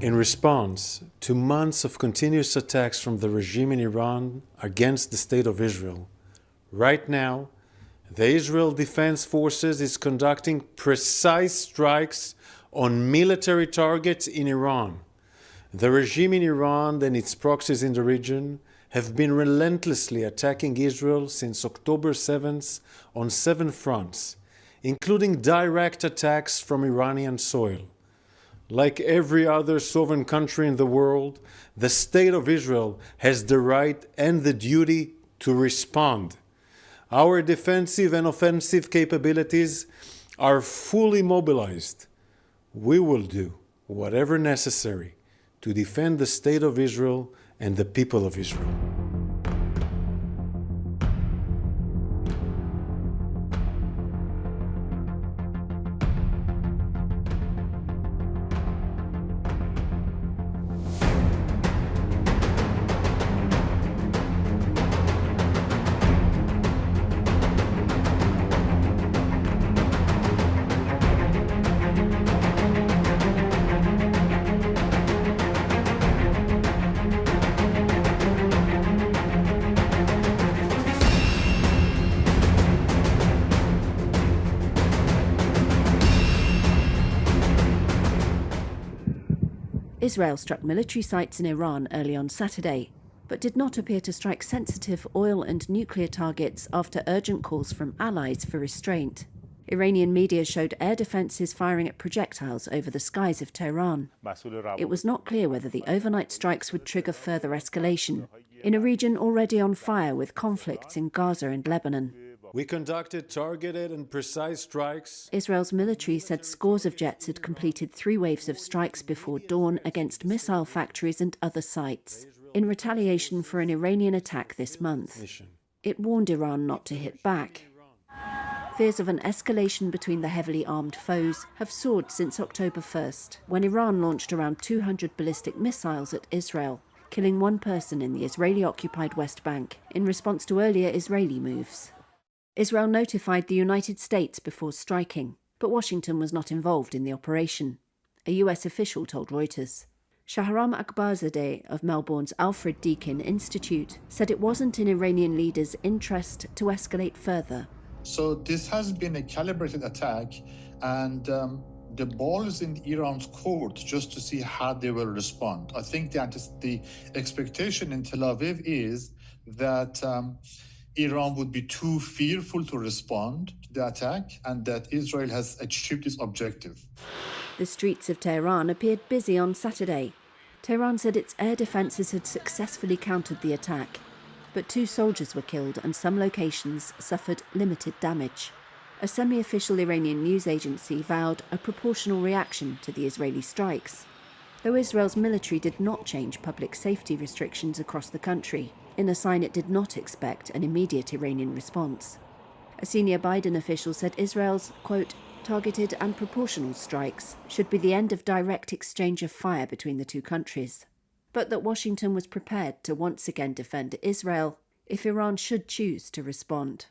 In response to months of continuous attacks from the regime in Iran against the State of Israel, right now, the Israel Defense Forces is conducting precise strikes on military targets in Iran. The regime in Iran and its proxies in the region have been relentlessly attacking Israel since October 7th on 7 fronts, including direct attacks from Iranian soil. Like every other sovereign country in the world, the State of Israel has the right and the duty to respond. Our defensive and offensive capabilities are fully mobilized. We will do whatever necessary to defend the State of Israel and the people of Israel. Israel struck military sites in Iran early on Saturday, but did not appear to strike sensitive oil and nuclear targets after urgent calls from allies for restraint. Iranian media showed air defences firing at projectiles over the skies of Tehran. It was not clear whether the overnight strikes would trigger further escalation in a region already on fire with conflicts in Gaza and Lebanon. We conducted targeted and precise strikes. Israel's military said scores of jets had completed 3 waves of strikes before dawn against missile factories and other sites, in retaliation for an Iranian attack this month. It warned Iran not to hit back. Fears of an escalation between the heavily armed foes have soared since October 1st, when Iran launched around 200 ballistic missiles at Israel, killing 1 person in the Israeli-occupied West Bank in response to earlier Israeli moves. Israel notified the United States before striking, but Washington was not involved in the operation, a US official told Reuters. Shahram Akbarzadeh of Melbourne's Alfred Deakin Institute said it wasn't in Iranian leaders' interest to escalate further. So this has been a calibrated attack, and the ball is in Iran's court just to see how they will respond. I think the expectation in Tel Aviv is that Iran would be too fearful to respond to the attack, and that Israel has achieved its objective. The streets of Tehran appeared busy on Saturday. Tehran said its air defences had successfully countered the attack, but 2 soldiers were killed and some locations suffered limited damage. A semi-official Iranian news agency vowed a proportional reaction to the Israeli strikes, though Israel's military did not change public safety restrictions across the country, in a sign it did not expect an immediate Iranian response. A senior Biden official said Israel's, quote, targeted and proportional strikes should be the end of direct exchange of fire between the 2 countries, but that Washington was prepared to once again defend Israel if Iran should choose to respond.